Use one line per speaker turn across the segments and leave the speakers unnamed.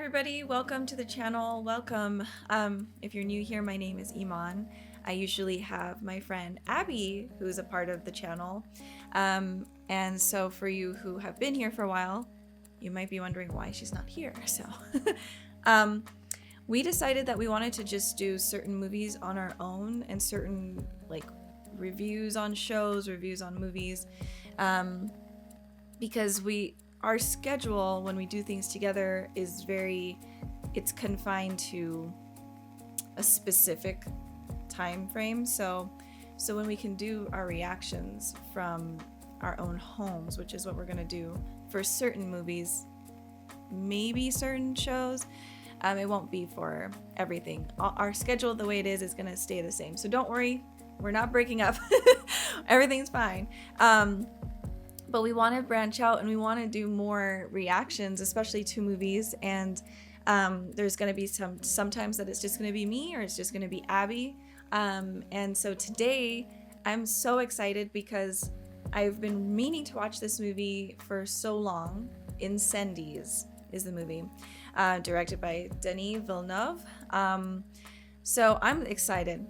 everybody, welcome to the channel. Welcome. If you're new here, my name is Iman. I usually have my friend Abby, who's a part of the channel. And so for you who have been here for a while, you might be wondering why she's not here. So we decided that we wanted to just do certain movies on our own and certain like reviews on shows, reviews on movies, because our schedule when we do things together is it's confined to a specific time frame. So when we can do our reactions from our own homes, which is what we're gonna do for certain movies, maybe certain shows, it won't be for everything. Our schedule, the way it is gonna stay the same. So don't worry, we're not breaking up. Everything's fine. But we want to branch out and we want to do more reactions, especially to movies. And there's going to be sometimes that it's just going to be me or it's just going to be Abby. And so today I'm so excited because I've been meaning to watch this movie for so long. Incendies is the movie, directed by Denis Villeneuve. So I'm excited.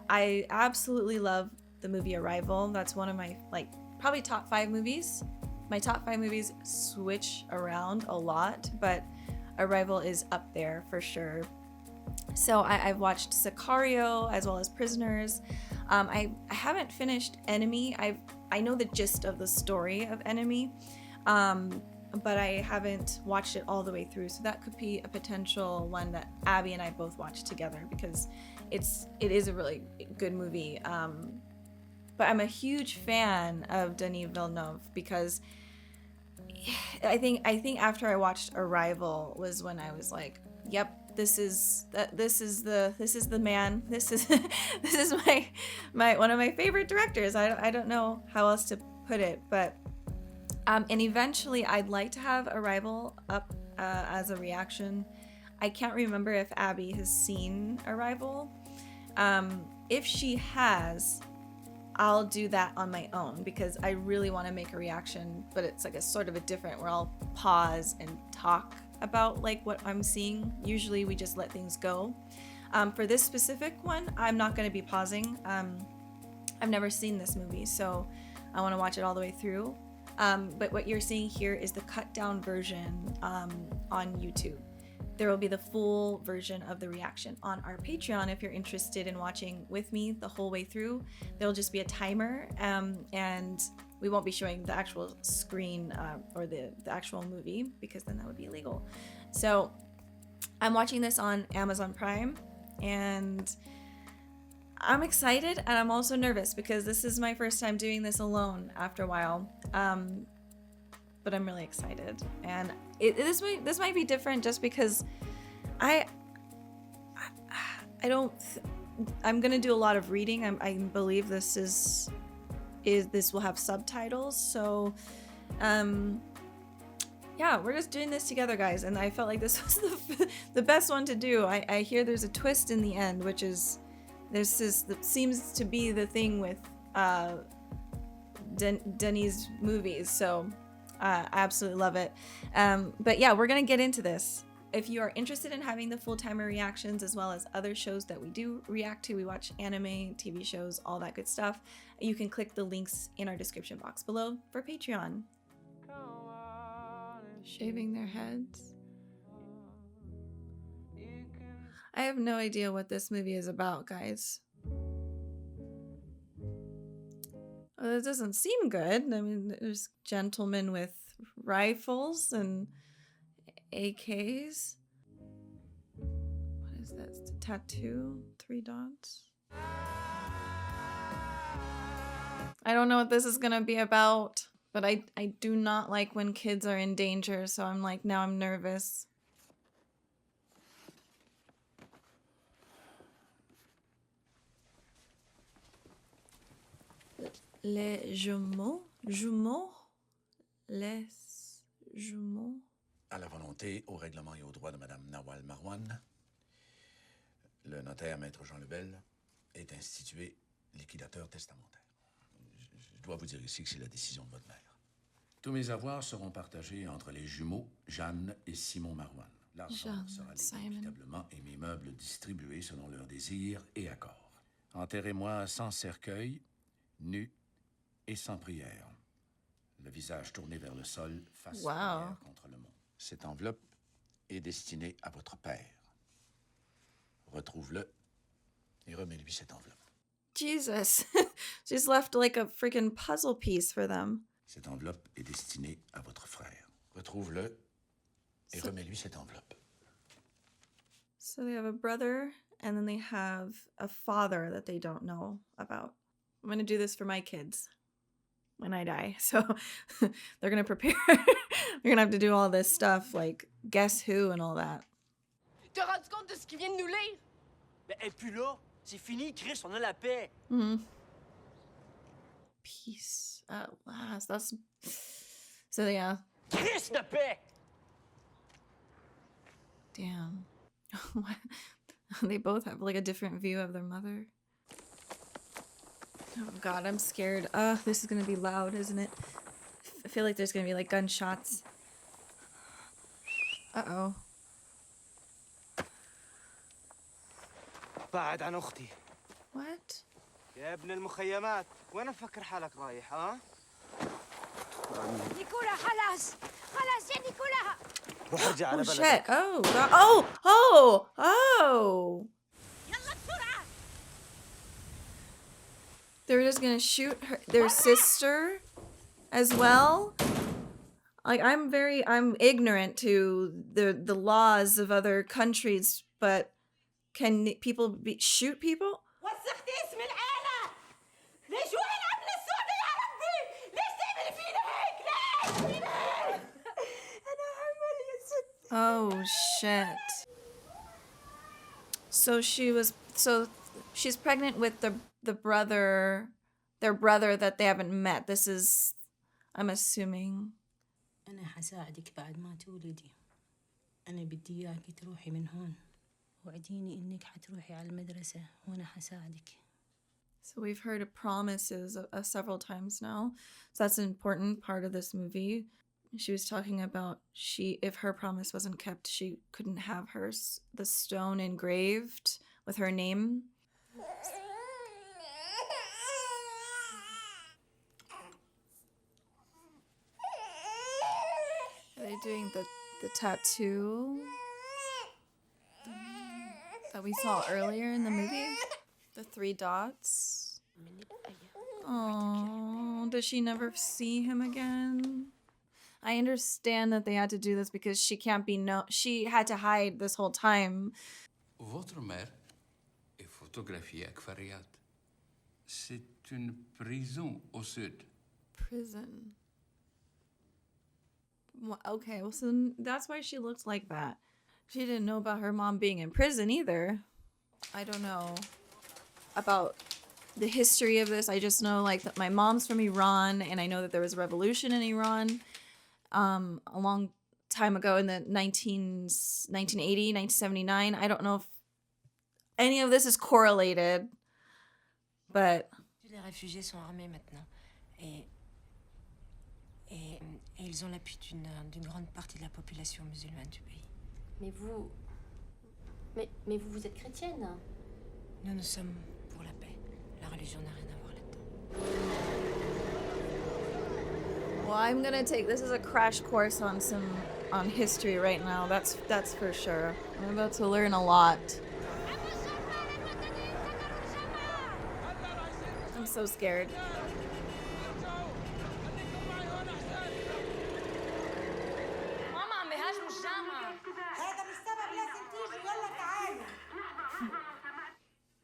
I absolutely love the movie Arrival. That's one of my probably top 5 movies. My top 5 movies switch around a lot, but Arrival is up there for sure. So I've watched Sicario as well as Prisoners. I haven't finished Enemy. I know the gist of the story of Enemy, but I haven't watched it all the way through. So that could be a potential one that Abby and I both watch together because it is a really good movie. But I'm a huge fan of Denis Villeneuve because I think after I watched Arrival was when I was like, yep, this is the man. This is my one of my favorite directors. I don't know how else to put it, but and eventually I'd like to have Arrival up as a reaction. I can't remember if Abby has seen Arrival. If she has, I'll do that on my own because I really want to make a reaction, but it's like a sort of a different where I'll pause and talk about like what I'm seeing. Usually we just let things go. For this specific one, I'm not going to be pausing. I've never seen this movie, so I want to watch it all the way through. But what you're seeing here is the cut down version on YouTube. There will be the full version of the reaction on our Patreon if you're interested in watching with me the whole way through. There'll just be a timer, and we won't be showing the actual screen or the actual movie because then that would be illegal. So I'm watching this on Amazon Prime, and I'm excited and I'm also nervous because this is my first time doing this alone after a while. But I'm really excited, and this might be different just because I'm gonna do a lot of reading. I believe this will have subtitles, so yeah, we're just doing this together, guys, and I felt like this was the best one to do. I hear there's a twist in the end, which is that seems to be the thing with Denis movies, so I absolutely love it. But yeah, we're gonna get into this. If you are interested in having the full-timer reactions as well as other shows that we do react to, we watch anime, TV shows, all that good stuff, you can click the links in our description box below for Patreon. Shaving their heads. I have no idea what this movie is about, guys. Well, it doesn't seem good. I mean, there's gentlemen with rifles and AKs. What is that? Tattoo? 3 dots? I don't know what this is gonna be about, but I do not like when kids are in danger, so I'm like, now I'm nervous. Les jumeaux? Jumeaux? Les jumeaux?
À la volonté, au règlement et au droit de Madame Nawal Marwan, le notaire Maître Jean Lebel est institué liquidateur testamentaire. Je dois vous dire ici que c'est la décision de votre mère. Tous mes avoirs seront partagés entre les jumeaux Jeanne et Simon Marwan. L'argent sera
Simon.
équitablement et mes meubles distribués selon leurs désirs et accords. Enterrez-moi sans cercueil, nu et sans prière. Le visage tourné vers le sol, face arrière contre le monde. Cette enveloppe est destinée à votre père. Retrouve-le et remets-lui cette enveloppe.
Jesus. She's left like a freaking puzzle piece for them.
Cette enveloppe est destinée à votre frère. Retrouve-le et remets-lui cette enveloppe.
So they have a brother, and then they have a father that they don't know about. I'm going to do this for my kids when I die. So they're going to prepare. They're going to have to do all this stuff, like guess who and all that.
Te rends compte de ce qu'il vient de nous lire?
Ben, et puis là, c'est fini, Chris, on a la paix.
Peace at last. That's... So yeah.
Chris de paix!
Damn. They both have like a different view of their mother. Oh god, I'm scared. This is gonna be loud, isn't it? I feel like there's gonna be like gunshots. Uh-oh.
بعد عن أختي.
What?
يا ابن المخيمات، وين مفكر حالك رايح، ها؟
نيكولا خلاص خلاص يا نيكولا.
روح ارجع على
Oh
بلدك.
shit. Oh god. Oh!
يلا بسرعة.
They're just gonna shoot their sister as well? Like, I'm ignorant to the laws of other countries, but can people shoot people?
وسختي اسم العيلة. ليش وين عمل السودة يا ربي؟ ليش تعمل فينا هيك؟ ليش فينا هيك؟ أنا حمل يا ست.
Oh shit. So she's pregnant with the brother, their brother that they haven't met. This is, I'm assuming.
أنا حساعدك بعد ما تولدي. أنا بدي إياكي تروحي من هون. وعديني إنك حتروحي على المدرسة وأنا حساعدك.
So we've heard of promises several times now. So that's an important part of this movie. She was talking about if her promise wasn't kept, she couldn't have the stone engraved with her name. Are they doing the tattoo that we saw earlier in the movie? The 3 dots. Oh, does she never see him again? I understand that they had to do this because she can't be she had to hide this whole time.
Votre mère est photographiée à Kfariat. C'est une prison au sud.
Prison. Okay, well, so that's why she looked like that. She didn't know about her mom being in prison either. I don't know about the history of this. I just know like that my mom's from Iran, and I know that there was a revolution in Iran a long time ago in the 1980, 1979. I don't know if any of this is correlated, but...
Les réfugiés sont armés maintenant. Et ils ont l'appui d'une grande partie de la population musulmane du pays.
Mais vous vous êtes chrétienne.
Nous sommes pour la paix. La religion n'a rien à voir là-dedans.
Well, I'm gonna take this as a crash course on history right now. That's for sure. I'm about to learn a lot. I'm so scared.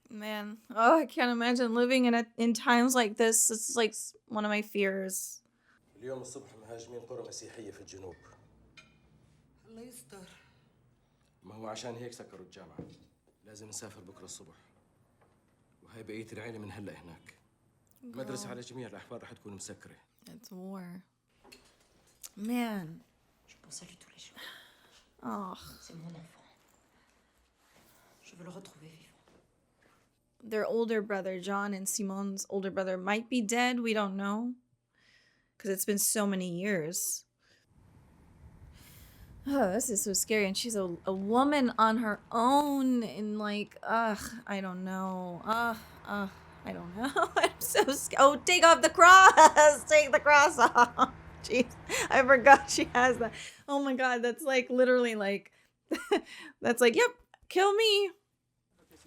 Man, oh, I can't imagine living in times like this. It's like one of my fears.
اليوم الصبح مهاجمين قرى مسيحية في الجنوب.
الله يستر.
ما هو عشان هيك سكروا الجامعة. لازم نسافر بكرة الصبح. وهي بقية العيلة من هلا هناك. المدرسة على جميع الأحوال رح تكون مسكرة.
It's war. Man.
Je pense à lui tous les jours.
Oh.
C'est mon enfant. Je veux le retrouver vivant.
Their older brother, John, and Simon's older brother might be dead. We don't know. Because it's been so many years. Oh, this is so scary. And she's a woman on her own in like, I don't know. I don't know. I'm so scared. Oh, take off the cross. Take the cross off. Jeez, I forgot she has that. Oh my God, that's like literally like, that's like, yep, kill me.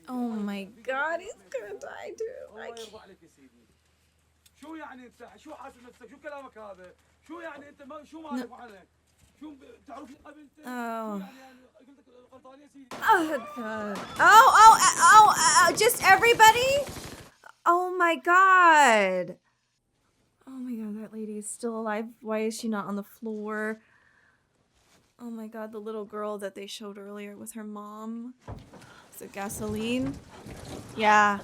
Oh my God, he's gonna die too. I can't.
شو يعني انت شو حاسب نفسك شو كلامك هذا شو يعني انت ما شو مالك وعنك شو بتعرفني قبل انت شو يعني قلت لك غلطان يا سيدي
Oh God. Oh, just everybody? Oh my God. Oh my God, that lady is still alive. Why is she not on the floor? Oh my God, the little girl that they showed earlier with her mom. Is it gasoline? Yeah.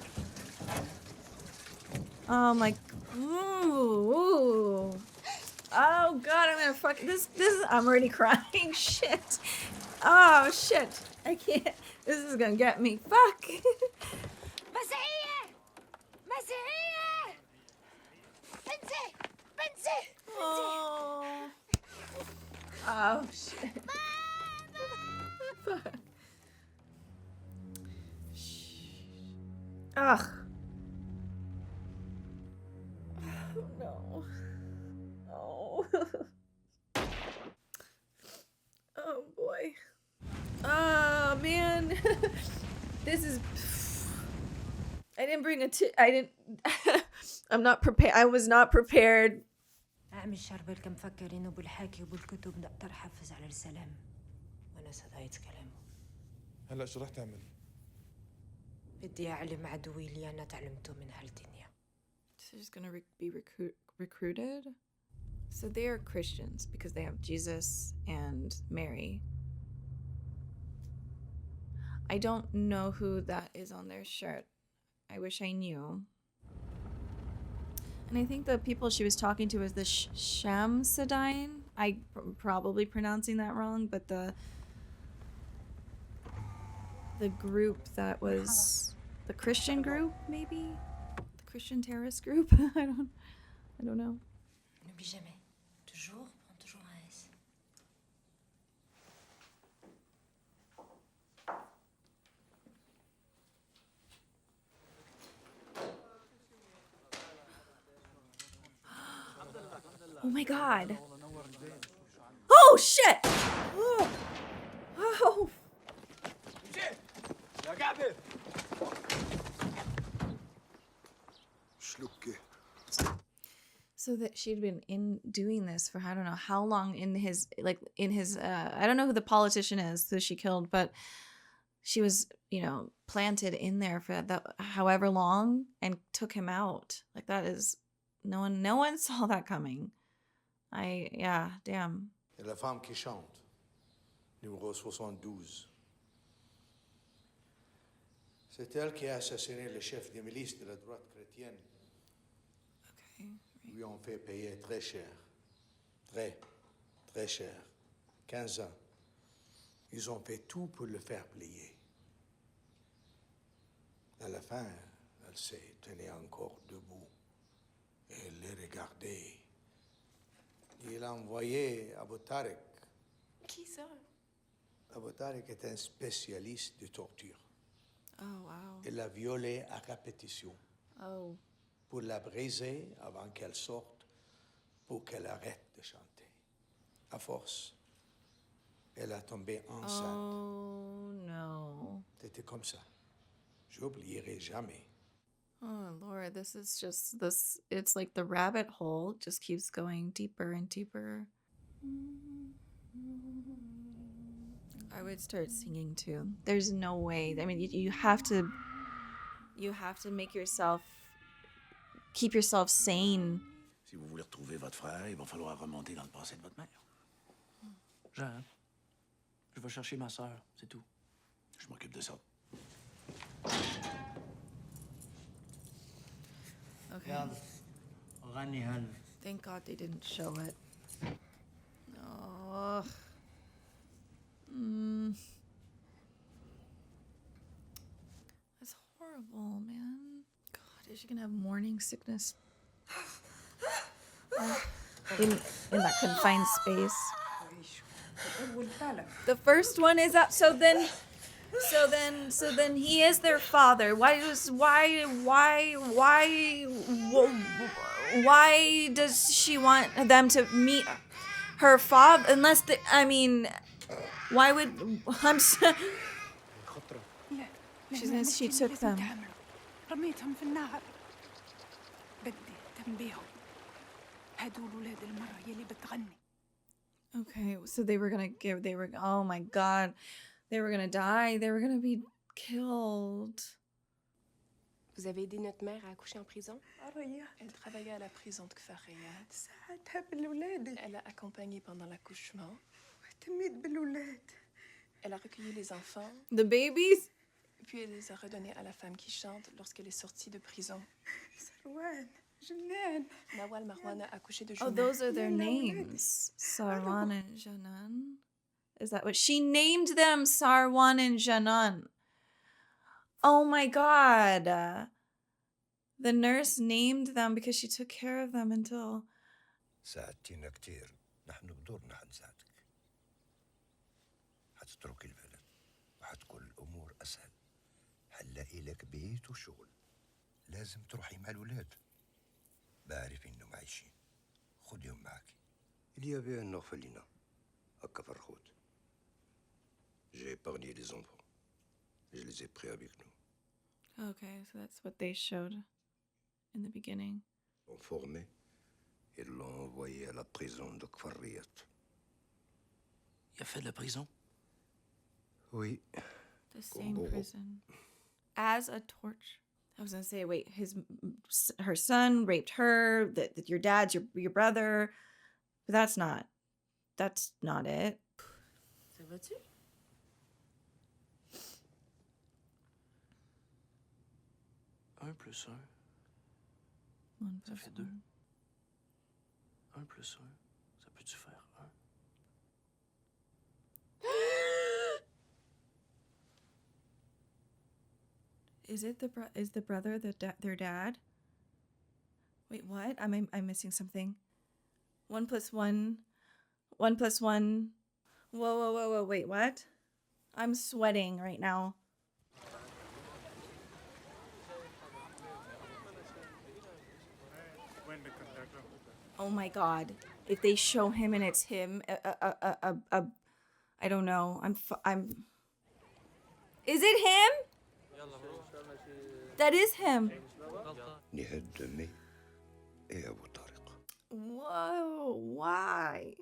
Oh my. Ooh. Oh God, I'm gonna fuck this. I'm already crying. Shit. Oh shit. I can't. This is gonna get me. Fuck.
مسيحية مسيحية بنتي بنتي
Oh. Oh shit. Fuck. Ugh. Oh no. Oh. Oh boy. Oh man. This is. I didn't bring I didn't. I'm not prepared. I was not prepared.
أعمل شربل مفكرين بالحكي وبالكتب نقدر حفز على السلام وأنا صدقت كلامه.
هلا شو رح تعمل؟
بدي أعلم عدوي اللي أنا تعلمته من هالدنيا.
She's gonna be recruited. So they are Christians because they have Jesus and Mary. I don't know who that is on their shirt. I wish I knew. And I think the people she was talking to was the Shamsadine. I probably pronouncing that wrong, but the group that was the Christian group, maybe the Christian terrorist group. I don't know.
N'oublie jamais. Toujours, prends toujours un S.
Oh my God. Oh shit. Oh. Oh. So that she'd been in doing this for I don't know how long in his I don't know who the politician is who she killed, but she was, planted in there for that however long and took him out. Like that is no one saw that coming. Damn.
Et la femme qui chante, numéro 72. C'est elle qui a assassiné le chef des milices de la droite chrétienne.
Okay.
Lui ont fait payer très cher. Très, très cher. 15 ans. Ils ont fait tout pour le faire plier. À la fin, elle s'est tenue encore debout. Et elle les regardait. Il a envoyé Abu Tariq.
Qui ça?
Abu Tariq est un spécialiste de torture.
Oh wow.
Il l'a violée à répétition.
Oh.
Pour la briser avant qu'elle sorte, pour qu'elle arrête de chanter. À force, elle a tombé enceinte.
Oh no.
C'était comme ça. J'oublierai jamais.
Oh Lord, this is just this. It's like the rabbit hole just keeps going deeper and deeper. I would start singing too. There's no way. I mean, you have to make yourself keep yourself sane.
Si vous voulez retrouver votre frère, il va falloir remonter dans le passé de votre mère.
Jean, je vais chercher ma sœur, c'est tout.
Je m'occupe de ça.
Okay. Thank God they didn't show it. Oh. That's horrible, man. God, is she gonna have morning sickness? In that confined space. The first one is up. So then he is their father. Why does she want them to meet her father? Unless why would she took them.
رميتهم في النهر. بدي اهتم بيهم. هدول ولاد المرة يلي بتغني.
Okay, so oh my god, they were gonna die, they were gonna be killed.
Vous avez aidé notre mère à accoucher en prison?
Elle travaillait à la prison de Kfariyat. Elle a accompagné pendant l'accouchement. Elle a recueilli les enfants.
The babies?
Puis elle les a redonnés à la femme qui chante lorsqu'elle est sortie de prison. Nawal Marwan a accouché de
Oh,
Junan.
those are their names. Sarwan and Janan. Is that what she named them? Sarwan and Janan. Oh my god. The nurse named them because she took care of them until
ساعدتينا كتير. نحن بدورنا حنساعدك. حتتركي البلد وحتكون الأمور أسهل. هنلاقي لك بيت وشغل. لازم تروحي مع الولاد. بعرف إنهم عايشين. خديهم معك. Il y avait un orphelinat à Kafarhout. J'ai épargné les enfants. Je les ai pris avec nous.
Okay, so that's what they showed in the beginning.
Ils l'ont formé et l'ont envoyé à la prison de Kfariyat.
Il a fait de la prison?
Oui.
The same prison. As a torture. I was gonna say, wait, her son raped her. That your dad's your brother, but that's not it.
Ça va-tu?
Un plus un. Ça fait 2. 1 plus 1, ça peut-tu faire 1?
Is the brother their dad? Wait, what? I'm missing something. 1 plus 1. 1 plus 1. Whoa, wait, what? I'm sweating right now. Oh my god. If they show him and it's him, I don't know. Is it him? That is him.
نهاد دمي et Abu Tariq.
Whoa, why?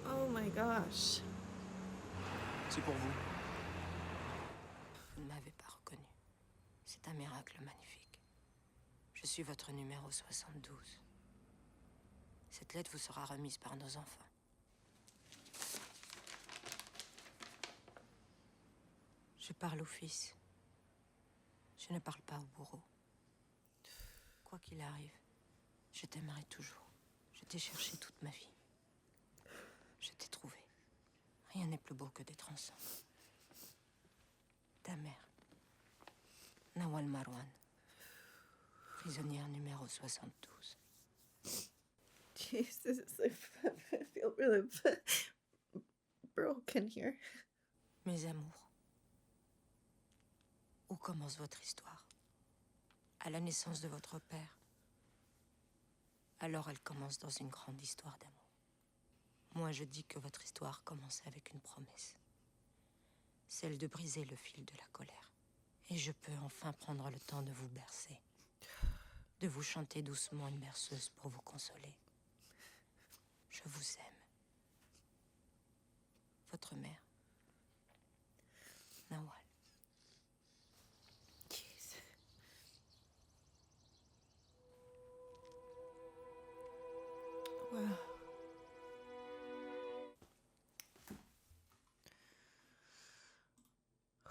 Oh my gosh.
C'est pour vous.
Vous ne m'avez pas reconnu. C'est un miracle magnifique. Je suis votre numéro 72. Cette lettre vous sera remise par nos enfants. Je parle au fils. Je ne parle pas au bourreau. Quoi qu'il arrive, je t'aimerai toujours. Je t'ai cherché toute ma vie. Je t'ai trouvé. Rien n'est plus beau que d'être ensemble. Ta mère, Nawal Marwan, prisonnière numéro 72.
Jesus, I feel really broken here.
Mes amours, où commence votre histoire? À la naissance de votre père. Alors elle commence dans une grande histoire d'amour. Moi, je dis que votre histoire commence avec une promesse. Celle de briser le fil de la colère. Et je peux enfin prendre le temps de vous bercer. De vous chanter doucement une berceuse pour vous consoler. Je vous aime. Votre mère, Nawal.
Wow.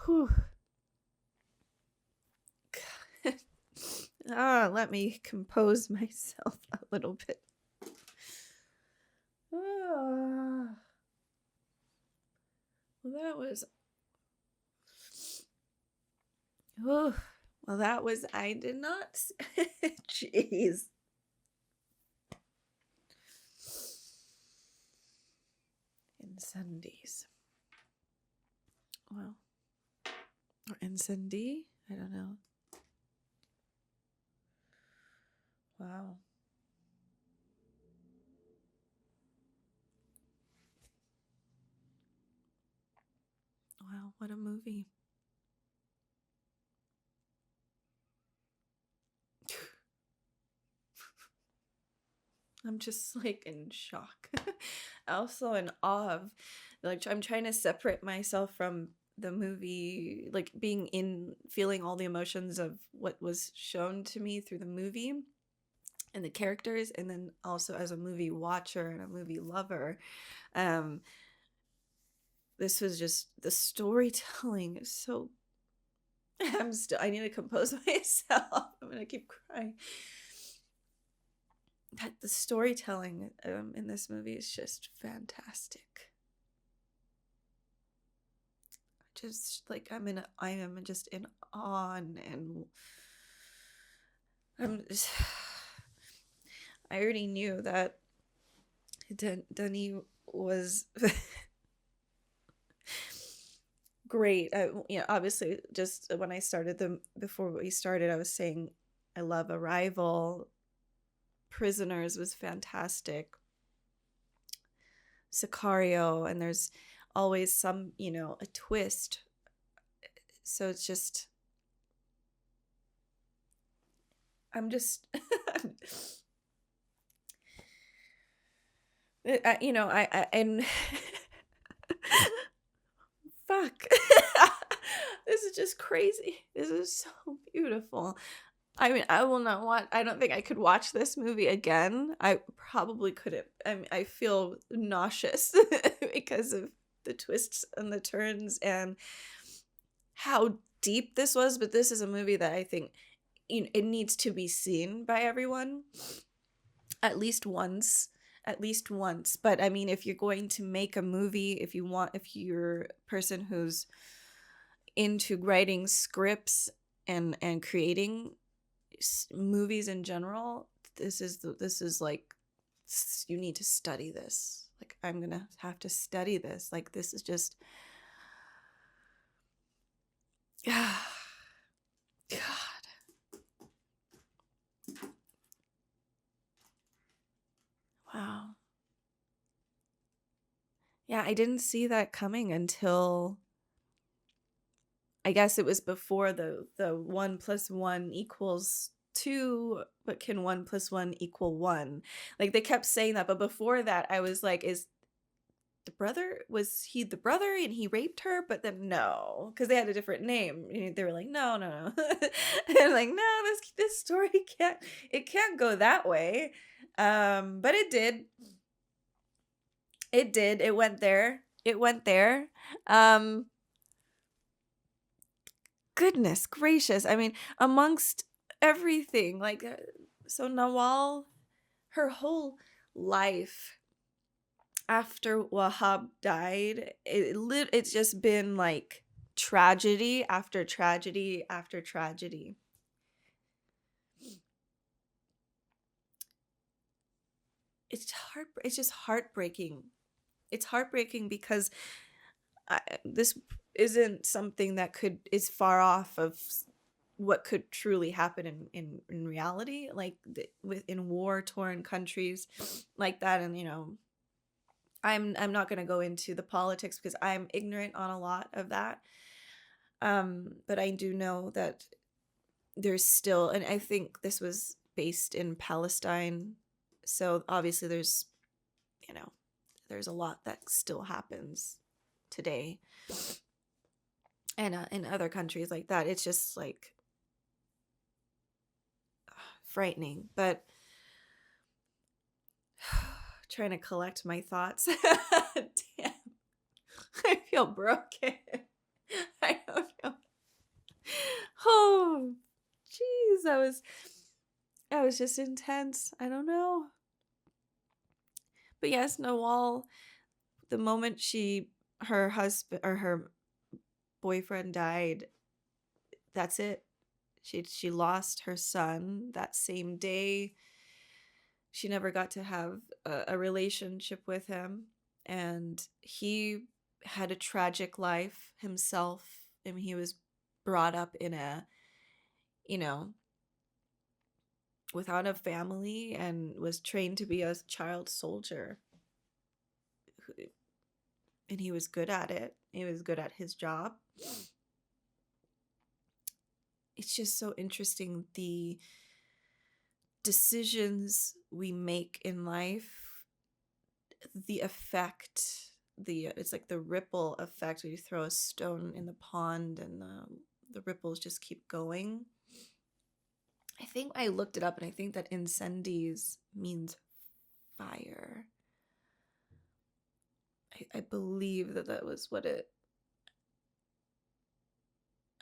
Whew. Let me compose myself a little bit. Well, that was, I did not, jeez. Incendies. Well, or Incendie? I don't know. Wow. Wow, what a movie. I'm just like in shock. Also in awe of, like, I'm trying to separate myself from the movie, like being in, feeling all the emotions of what was shown to me through the movie and the characters, and then also as a movie watcher and a movie lover. This was just, the storytelling is so, I need to compose myself. I'm gonna keep crying. That the storytelling in this movie is just fantastic. Just like I am just in awe, and I already knew that Denis was great. Obviously, just when I started before we started, I was saying I love Arrival. Prisoners was fantastic. Sicario, and there's always some, a twist. So it's just, I'm just, and fuck, this is just crazy. This is so beautiful. I mean, I don't think I could watch this movie again. I probably couldn't. I feel nauseous because of the twists and the turns and how deep this was. But this is a movie that I think it needs to be seen by everyone at least once. But I mean, if you're going to make a movie, if you're a person who's into writing scripts and creating movies in general, this is like, you need to study this. Like, I'm gonna have to study this. Like, this is just God. Wow. Yeah, I didn't see that coming until, I guess it was before the 1 + 1 = 2, but can 1 + 1 = 1? Like, they kept saying that, but before that, I was like, was he the brother and he raped her? But then no, because they had a different name. They were like, no. And like, no, this story can't go that way. But it did. It went there. Goodness gracious. I mean, amongst everything, like, so Nawal, her whole life after Wahab died, it's just been like tragedy after tragedy after tragedy. It's just heartbreaking. It's heartbreaking because this isn't something that is far off of what could truly happen in reality, like in war-torn countries like that. And I'm not going to go into the politics because I'm ignorant on a lot of that. But I do know that there's still, and I think this was based in Palestine, so obviously there's a lot that still happens today, and in other countries like that. It's just like frightening. But trying to collect my thoughts. Damn, I feel broken. I don't know. Oh, jeez, that was just intense. I don't know. But yes, Nawal, the moment her husband or her boyfriend died, that's it. She lost her son that same day. She never got to have a relationship with him. and he had a tragic life himself. I mean, he was brought up in a, you know, without a family, and was trained to be a child soldier. And he was good at it. He was good at his job. It's just so interesting, the decisions we make in life, the effect, it's like the ripple effect when you throw a stone in the pond and the ripples just keep going. I think I looked it up, and I think that incendies means fire. I believe that was what it.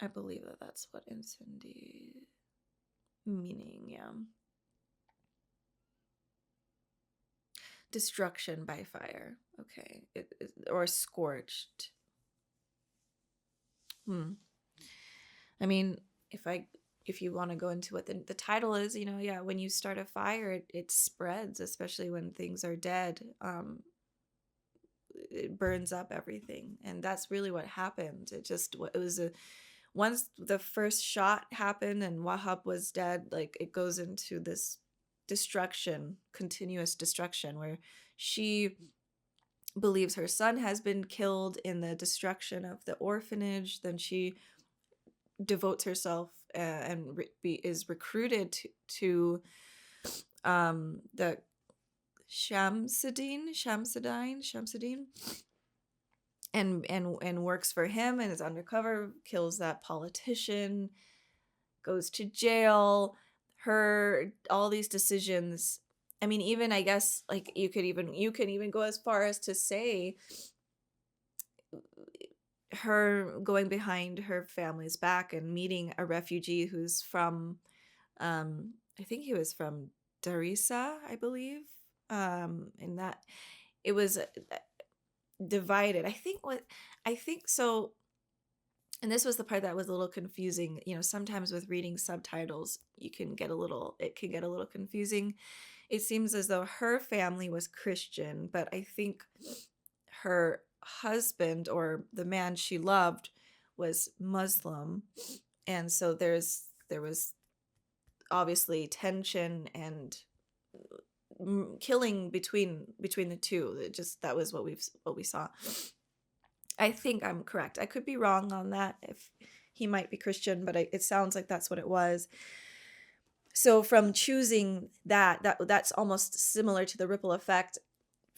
I believe that that's what incendies meaning, yeah. Destruction by fire. Okay, or scorched. I mean, if you want to go into what the title is, you know, yeah, when you start a fire, it spreads, especially when things are dead. It burns up everything, and that's really what happened. Once the first shot happened and Wahab was dead, like, it goes into this destruction, continuous destruction, where she believes her son has been killed in the destruction of the orphanage. Then she devotes herself and is recruited to the Shamsuddin, and works for him, and is undercover, kills that politician, goes to jail. All these decisions. I mean, even, I guess, like, you could even go as far as to say her going behind her family's back and meeting a refugee who's from, I think he was from Darissa, I believe, and that it was divided. I think so. And this was the part that was a little confusing. You know, sometimes with reading subtitles, it can get a little confusing. It seems as though her family was Christian, but I think her husband, or the man she loved, was Muslim. And so there was obviously tension and killing between the two. That was what we saw. I think I'm correct. I could be wrong on that, if he might be Christian, but it sounds like that's what it was. So from choosing that's almost similar to the ripple effect,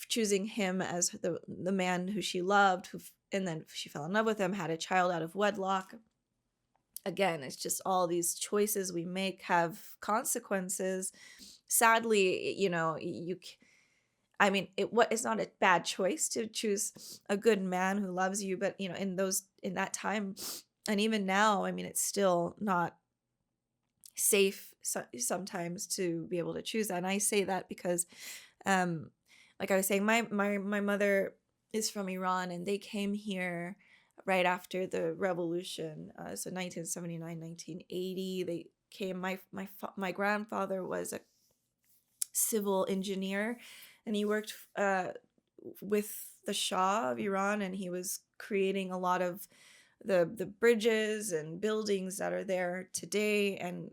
choosing him as the man who she loved, and then she fell in love with him, had a child out of wedlock. Again, it's just all these choices we make have consequences. Sadly, you know, it's not a bad choice to choose a good man who loves you, but, you know, in that time, and even now, I mean, it's still not safe sometimes to be able to choose that. And I say that because, like I was saying, my mother is from Iran, and they came here right after the revolution. So 1979, 1980, they came. My grandfather was a civil engineer, and he worked with the Shah of Iran, and he was creating a lot of the bridges and buildings that are there today. And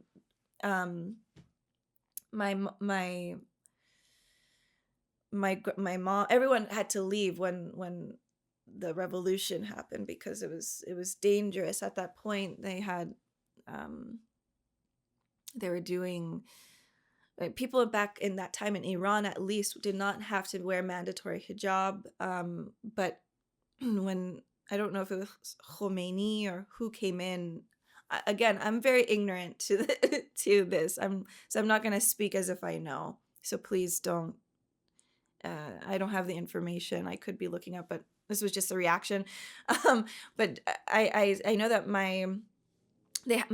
my mom, everyone had to leave when the revolution happened, because it was dangerous at that point. They were doing, people back in that time in Iran, at least, did not have to wear mandatory hijab. But when, I don't know if it was Khomeini or who came in. Again, I'm very ignorant to this. I'm not going to speak as if I know. So please don't. I don't have the information. I could be looking up, but this was just a reaction. But I know that my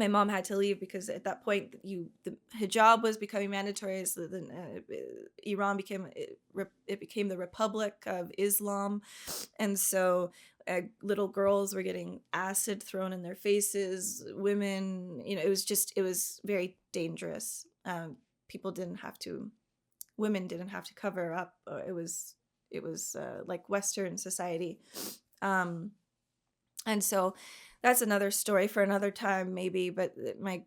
mom had to leave, because at that point the hijab was becoming mandatory. So then Iran became the Republic of Islam, and so little girls were getting acid thrown in their faces. Women, you know, it was very dangerous. Women didn't have to cover up. It was like Western society. And so that's another story for another time maybe, but my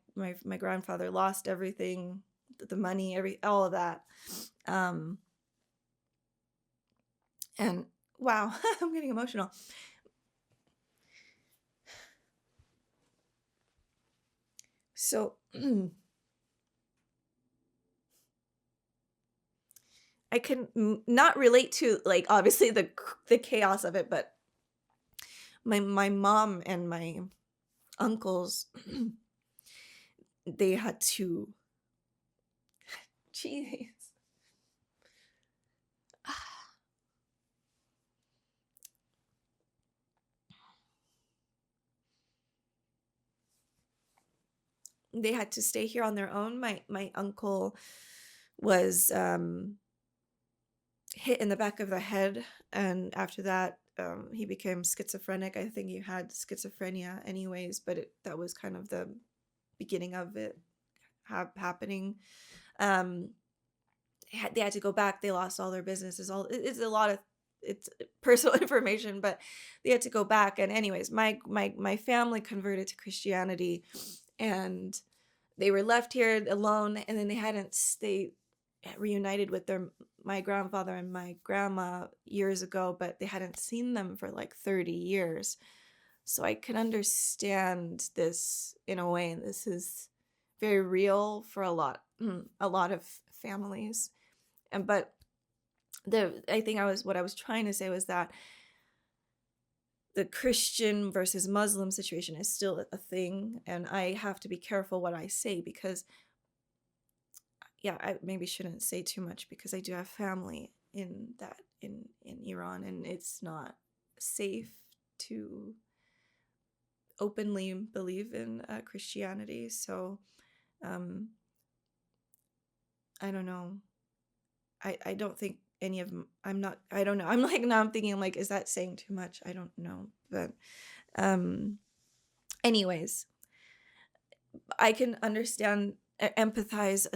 grandfather lost everything, the money, all of that. And wow, I'm getting emotional. So I can not relate to, like, obviously the chaos of it, but my mom and my uncles, they had to, jeez. They had to stay here on their own. My uncle was hit in the back of the head, and after that he became schizophrenic. I think he had schizophrenia anyways, but that was kind of the beginning of it happening. They had to go back. They lost all their businesses. It's a lot of, it's personal information, but they had to go back. And anyways, my family converted to Christianity, and they were left here alone. And then they reunited with my grandfather and my grandma years ago, but they hadn't seen them for like 30 years. So I can understand this in a way. This is very real for a lot of families. But I think what I was trying to say was that the Christian versus Muslim situation is still a thing, and I have to be careful what I say, because I maybe shouldn't say too much, because I do have family in Iran, and it's not safe to openly believe in Christianity. So I don't know. I don't think any of them, I don't know. I'm like, now I'm thinking, like, is that saying too much? I don't know. But anyways, I can understand, empathize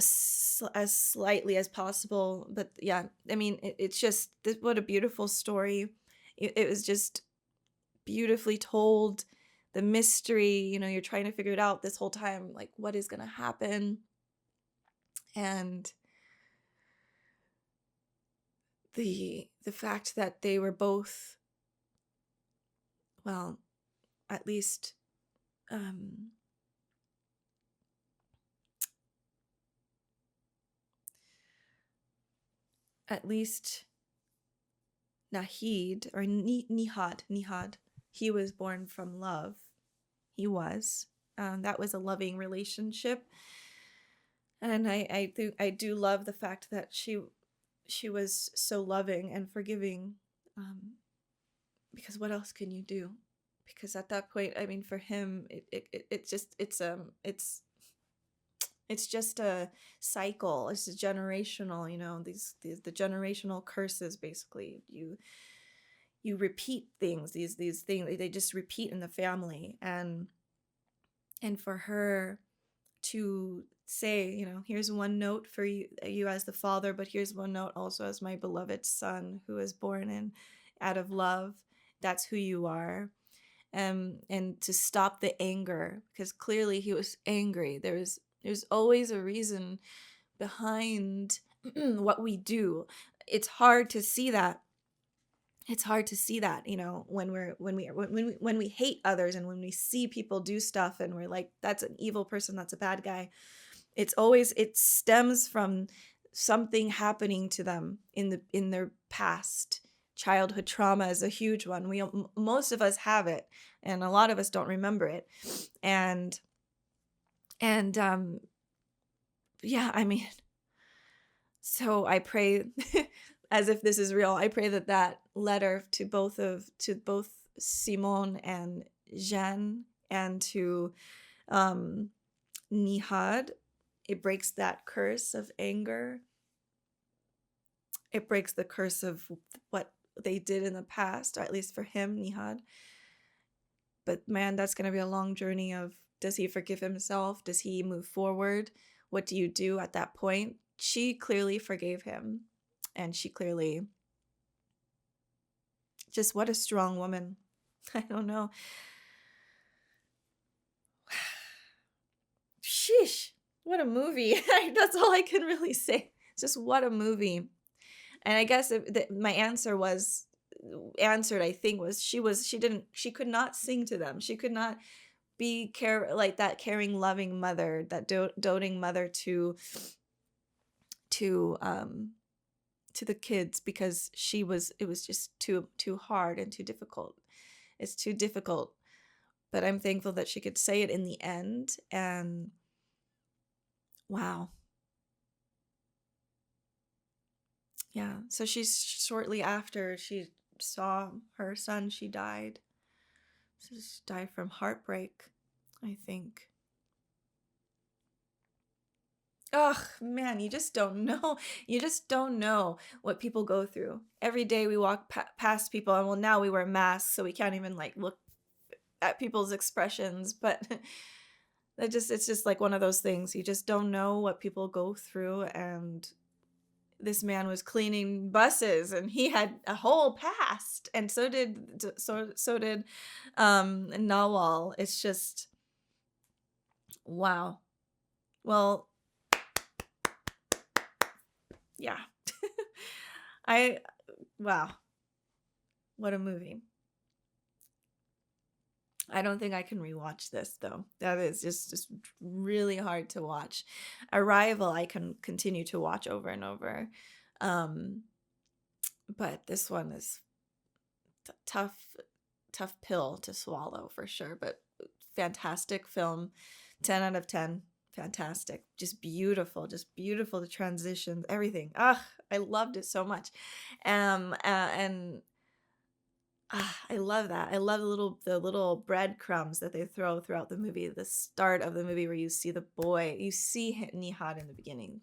as slightly as possible. But yeah, I mean, it's just, what a beautiful story. It was just beautifully told. The mystery, you're trying to figure it out this whole time, like, what is going to happen? And the fact that they were both, well, at least Nahid, or Nihad, he was born from love. He was. That was a loving relationship. And I do love the fact that she was so loving and forgiving, because what else can you do? Because at that point, I mean, for him, it's just a cycle. It's a generational, the generational curses. Basically, you repeat things. These things, they just repeat in the family, and for her to say, here's one note for you as the father, but here's one note also as my beloved son, who is born out of love. That's who you are. And to stop the anger, because clearly he was angry. There's always a reason behind what we do. It's hard to see that. When we hate others, and when we see people do stuff and we're like, that's an evil person, that's a bad guy. It stems from something happening to them in their past. Childhood trauma is a huge one. Most of us have it, and a lot of us don't remember it. And yeah, I mean, so I pray, as if this is real, I pray that letter to both Simone and Jeanne, and to Nihad, it breaks that curse of anger. It breaks the curse of what they did in the past, or at least for him, Nihad. But man, that's going to be a long journey of, does he forgive himself? Does he move forward? What do you do at that point? She clearly forgave him, and she clearly just what a strong woman. I don't know. Sheesh, what a movie. That's all I can really say. Just what a movie. And I guess my answer was answered, I think, was she could not sing to them. She could not be like that caring, loving mother, that doting mother to the kids, because it was just too hard and too difficult. It's too difficult. But I'm thankful that she could say it in the end. And wow. Yeah. So she's shortly after she saw her son, she died. So she died from heartbreak, I think. Oh, man, you just don't know. You just don't know what people go through. Every day we walk past people, and well, now we wear masks, so we can't even like look at people's expressions, but it's just like one of those things. You just don't know what people go through. And this man was cleaning buses, and he had a whole past, and so did Nawal. It's just wow. Well, yeah. Wow. What a movie. I don't think I can rewatch this, though. That is just really hard to watch. Arrival, I can continue to watch over and over. But this one is tough pill to swallow for sure. But fantastic film. 10 out of 10. Fantastic. Just beautiful. The transitions, everything. I loved it so much. And I love that. I love the little breadcrumbs that they throw throughout the movie. The start of the movie where you see the boy, you see Nihad in the beginning.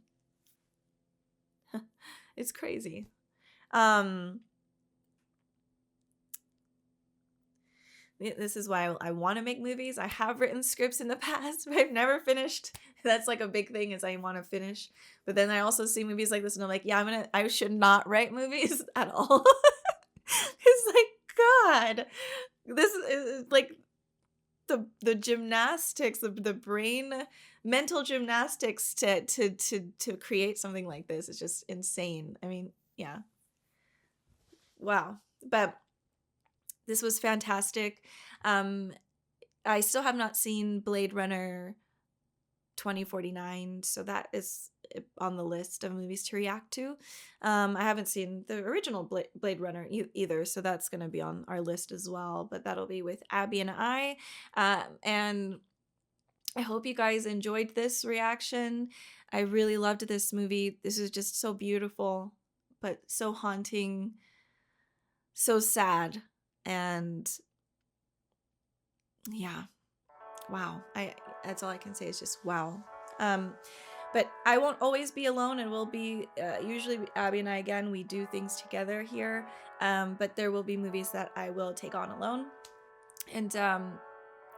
It's crazy. This is why I want to make movies. I have written scripts in the past, but I've never finished. That's like a big thing, is I want to finish. But then I also see movies like this and I'm like, yeah, I should not write movies at all. It's like, God, this is like the gymnastics, the brain, mental gymnastics to create something like this is just insane. I mean, yeah. Wow. But this was fantastic. I still have not seen Blade Runner 2049, so that is on the list of movies to react to. I haven't seen the original Blade Runner either, so that's going to be on our list as well, but that'll be with Abby and I. And I hope you guys enjoyed this reaction. I really loved this movie. This is just so beautiful, but so haunting, so sad, and yeah. Wow. That's all I can say is just wow. But I won't always be alone, and we'll be usually Abby and I, again, we do things together here. But there will be movies that I will take on alone. And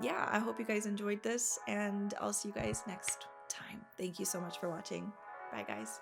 yeah, I hope you guys enjoyed this, and I'll see you guys next time. Thank you so much for watching. Bye, guys.